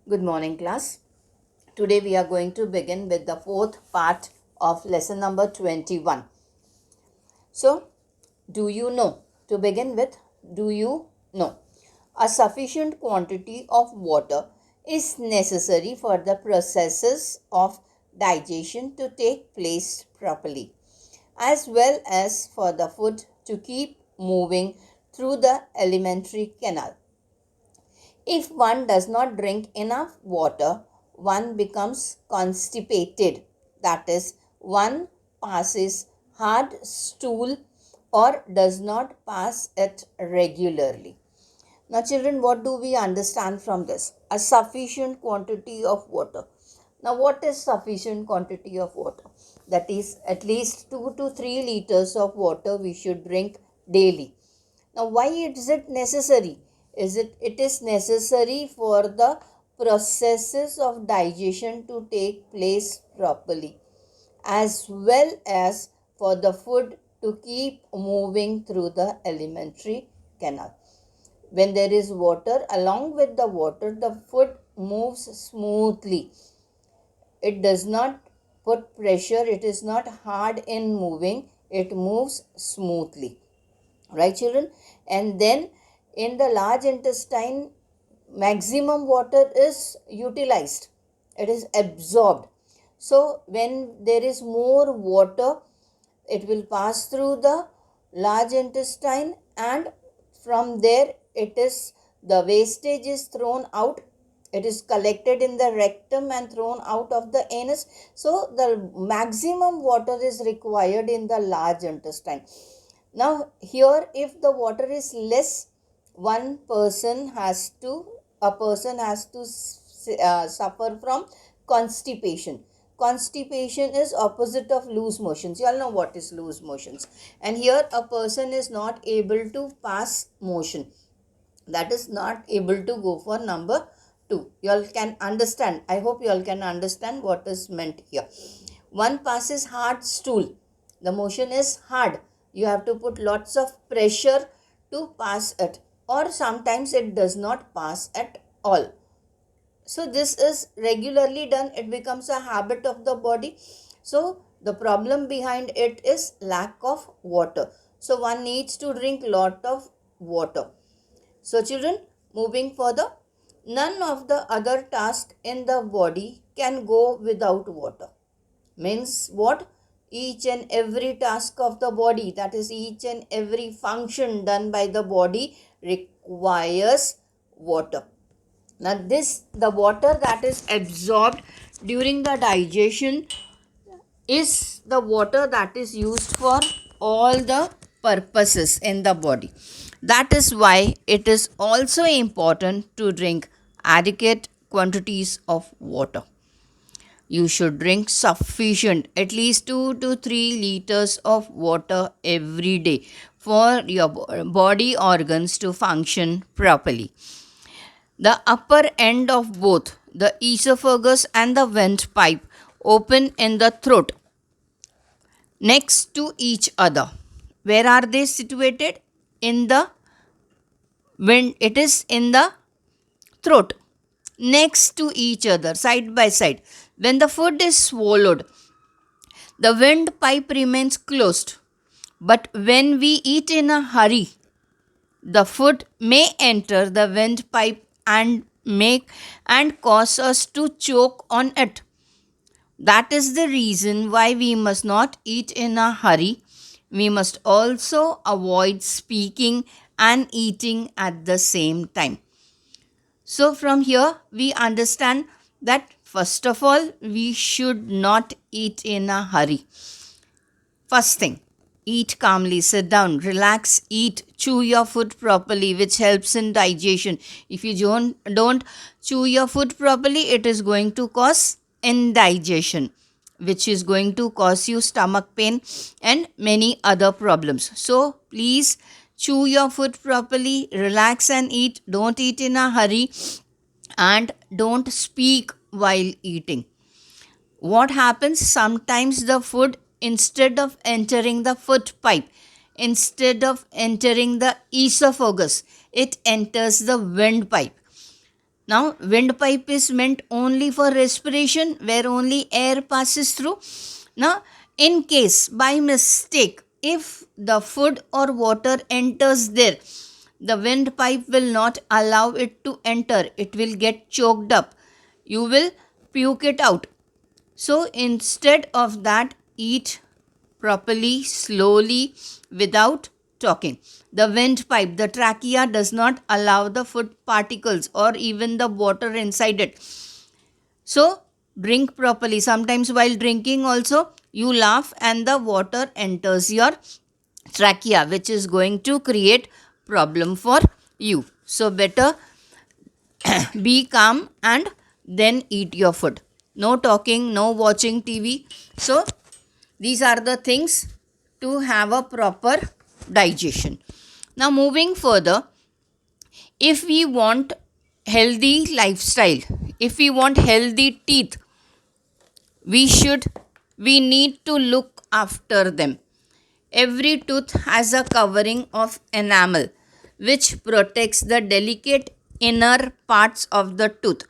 Good morning, class. Today we are going to begin with the fourth part of lesson number 21. So, do you know? To begin with, do you know? A sufficient quantity of water is necessary for the processes of digestion to take place properly, as well as for the food to keep moving through the alimentary canal. If one does not drink enough water, one becomes constipated. That is, one passes hard stool or does not pass it regularly. Now, children, what do we understand from this? A sufficient quantity of water. Now, what is sufficient quantity of water? That is, at least 2 to 3 liters of water we should drink daily. Now, why is it necessary? It is necessary for the processes of digestion to take place properly, as well as for the food to keep moving through the alimentary canal. When there is water, along with the water, the food moves smoothly. It does not put pressure, it is not hard in moving, it moves smoothly. Right, children? And then in the large intestine, maximum water is utilized, it is absorbed. So when there is more water, it will pass through the large intestine, and from there it is the wastage is thrown out. It is collected in the rectum and thrown out of the anus. So the maximum water is required in the large intestine. Now here, if the water is less, one person has to suffer from constipation. Constipation is opposite of loose motions. You all know what is loose motions. And here a person is not able to pass motion, that is not able to go for number 2. You all can understand. I hope you all can understand what is meant here. One passes hard stool. The motion is hard. You have to put lots of pressure to pass it, or sometimes it does not pass at all. So this is regularly done, it becomes a habit of the body. So the problem behind it is lack of water. So one needs to drink lot of water. So children, moving further, none of the other tasks in the body can go without water. Means what? Each and every task of the body, that is each and every function done by the body, requires water. Now the water that is absorbed during the digestion is the water that is used for all the purposes in the body. That is why it is also important to drink adequate quantities of water. You should drink sufficient, at least 2 to 3 liters of water every day for your body organs to function properly. The upper end of both the esophagus and the windpipe open in the throat next to each other. Where are they situated? In the wind, it is in the throat, next to each other, side by side. When the food is swallowed, the windpipe remains closed. But when we eat in a hurry, the food may enter the windpipe and cause us to choke on it. That is the reason why we must not eat in a hurry. We must also avoid speaking and eating at the same time. So from here we understand that first of all, we should not eat in a hurry. First thing, eat calmly, sit down, relax, eat, chew your food properly, which helps in digestion. If you don't chew your food properly, it is going to cause indigestion, which is going to cause you stomach pain and many other problems. So please chew your food properly, relax and eat. Don't eat in a hurry and don't speak while eating. What happens? Sometimes the food, instead of entering the food pipe, instead of entering the esophagus, it enters the windpipe. Now, windpipe is meant only for respiration, where only air passes through. Now, in case by mistake, if the food or water enters there, the windpipe will not allow it to enter. It will get choked up. You will puke it out. So, instead of that, eat properly, slowly, without talking. The windpipe, the trachea, does not allow the food particles or even the water inside it. So, drink properly. Sometimes while drinking also, you laugh and the water enters your trachea, which is going to create problem for you. So, better be calm and then eat your food. No talking, no watching TV. So, these are the things to have a proper digestion. Now, moving further, if we want healthy lifestyle, if we want healthy teeth, we need to look after them. Every tooth has a covering of enamel which protects the delicate inner parts of the tooth.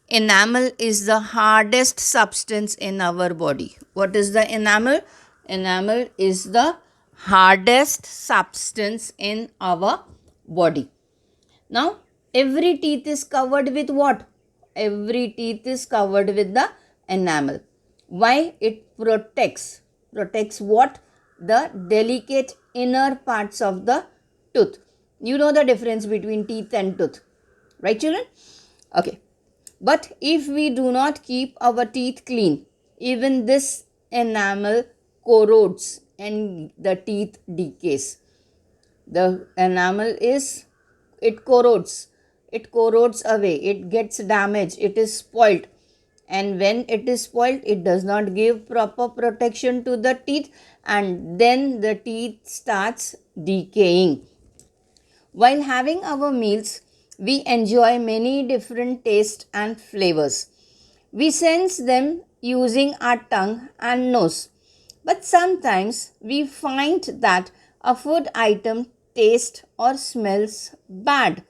Enamel is the hardest substance in our body. What is the enamel? Enamel is the hardest substance in our body. Now, every teeth is covered with what? Every teeth is covered with the enamel. Why? It protects. Protects what? The delicate inner parts of the tooth. You know the difference between teeth and tooth. Right, children? Okay. But if we do not keep our teeth clean, even this enamel corrodes and the teeth decays. The enamel it corrodes away, it gets damaged, it is spoilt. And when it is spoilt, it does not give proper protection to the teeth, and then the teeth starts decaying. While having our meals, we enjoy many different tastes and flavors. We sense them using our tongue and nose. But sometimes we find that a food item tastes or smells bad.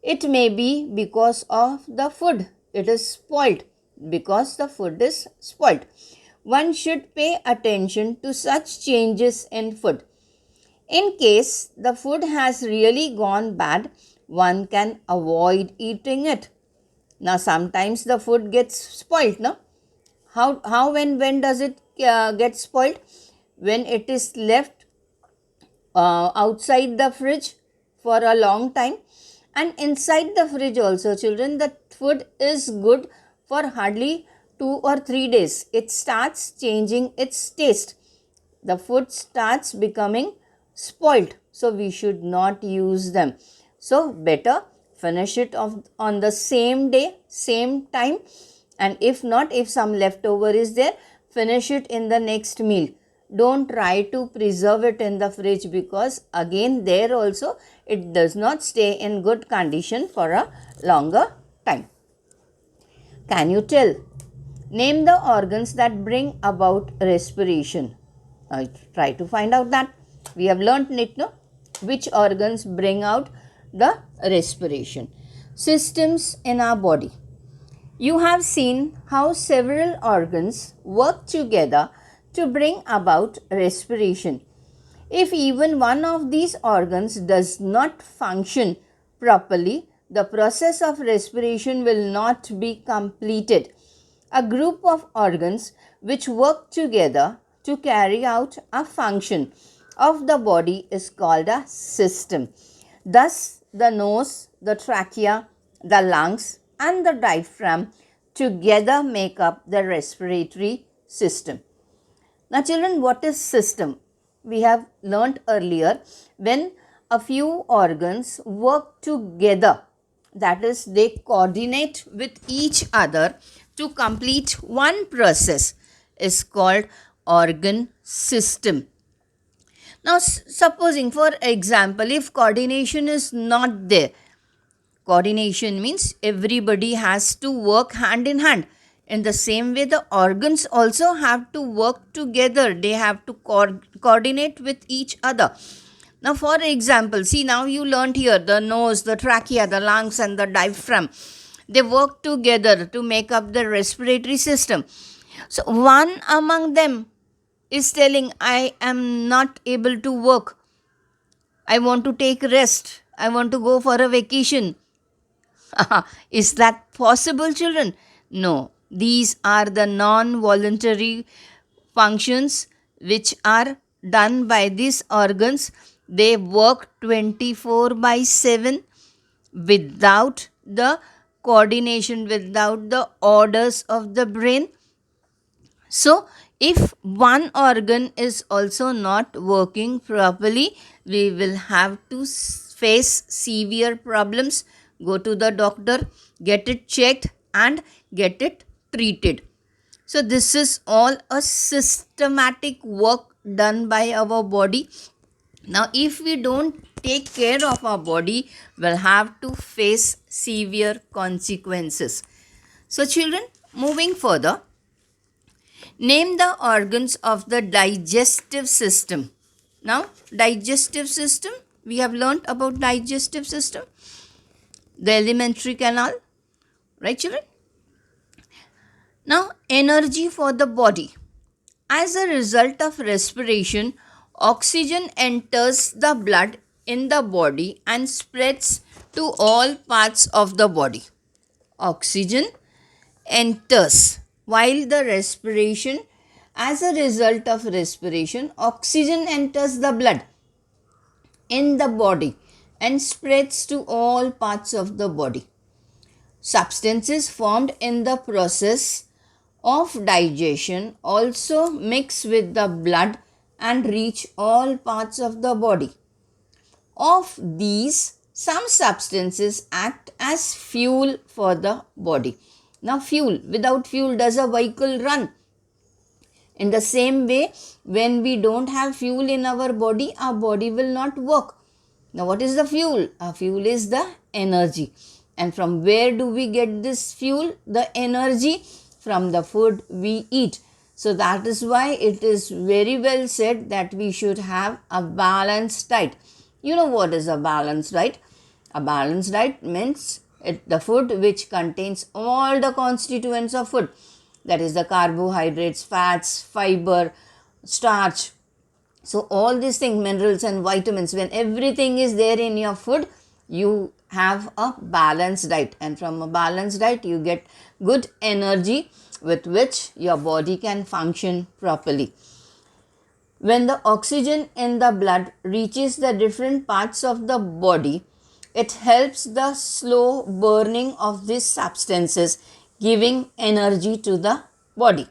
It may be because of the food. It is spoiled. Because the food is spoiled. One should pay attention to such changes in food. In case the food has really gone bad, one can avoid eating it. Now, sometimes the food gets spoiled, no? How when does it get spoiled? When it is left outside the fridge for a long time, and inside the fridge also, children, the food is good for hardly 2 or 3 days. It starts changing its taste. The food starts becoming spoiled. So, we should not use them. So, better finish it off on the same day, same time, and if not, if some leftover is there, finish it in the next meal. Don't try to preserve it in the fridge, because again there also it does not stay in good condition for a longer time. Can you tell? Name the organs that bring about respiration. Try to find out that. We have learnt it, no? Which organs bring out the respiration. Systems in our body. You have seen how several organs work together to bring about respiration. If even one of these organs does not function properly, the process of respiration will not be completed. A group of organs which work together to carry out a function of the body is called a system. Thus, the nose, the trachea, the lungs and the diaphragm together make up the respiratory system. Now, children, what is system? We have learnt earlier, when a few organs work together, that is, they coordinate with each other to complete one process, is called organ system. Now, supposing, for example, if coordination is not there, coordination means everybody has to work hand in hand. In the same way, the organs also have to work together. They have to coordinate with each other. Now, for example, see, now you learnt here the nose, the trachea, the lungs and the diaphragm. They work together to make up the respiratory system. So one among them is telling, I am not able to work. I want to take rest. I want to go for a vacation. Is that possible, children? No. These are the non voluntary functions which are done by these organs. They work 24 by 7 without the coordination, without the orders of the brain. So, if one organ is also not working properly, we will have to face severe problems. Go to the doctor, get it checked, and get it treated. So, this is all a systematic work done by our body. Now, if we don't take care of our body, we'll have to face severe consequences. So, children, moving further, name the organs of the digestive system. Now, digestive system, we have learnt about digestive system, the alimentary canal, right children? Now, energy for the body. As a result of respiration, oxygen enters the blood in the body and spreads to all parts of the body. Oxygen enters while the respiration, as a result of respiration, oxygen enters the blood in the body and spreads to all parts of the body. Substances formed in the process of digestion also mix with the blood and reach all parts of the body. Of these, some substances act as fuel for the body. Now, fuel, without fuel, does a vehicle run? In the same way, when we don't have fuel in our body will not work. Now, what is the fuel? Our fuel is the energy. And from where do we get this fuel? The energy from the food we eat. So, that is why it is very well said that we should have a balanced diet. You know what is a balanced diet? A balanced diet means the food which contains all the constituents of food. That is the carbohydrates, fats, fiber, starch. So all these things, minerals and vitamins, when everything is there in your food, you have a balanced diet. And from a balanced diet, you get good energy with which your body can function properly. When the oxygen in the blood reaches the different parts of the body, it helps the slow burning of these substances, giving energy to the body.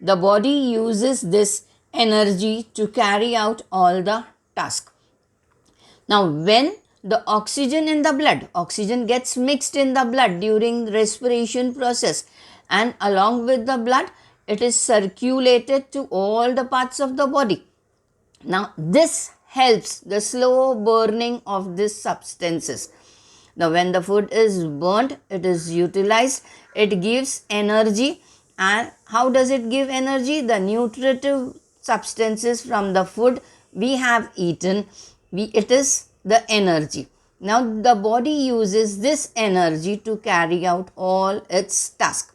The body uses this energy to carry out all the tasks. Now, when the oxygen in the blood, oxygen gets mixed in the blood during respiration process, and along with the blood, it is circulated to all the parts of the body. Now, this helps the slow burning of these substances. Now, when the food is burnt, it is utilized, it gives energy. And how does it give energy? The nutritive substances from the food we have eaten, it is the energy. Now, the body uses this energy to carry out all its tasks.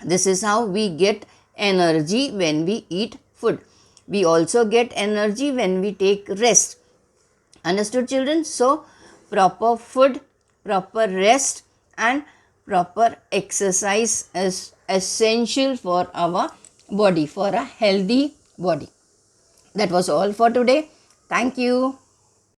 This is how we get energy when we eat food. We also get energy when we take rest. Understood, children? So, proper food, proper rest and proper exercise is essential for our body, for a healthy body. That was all for today. Thank you.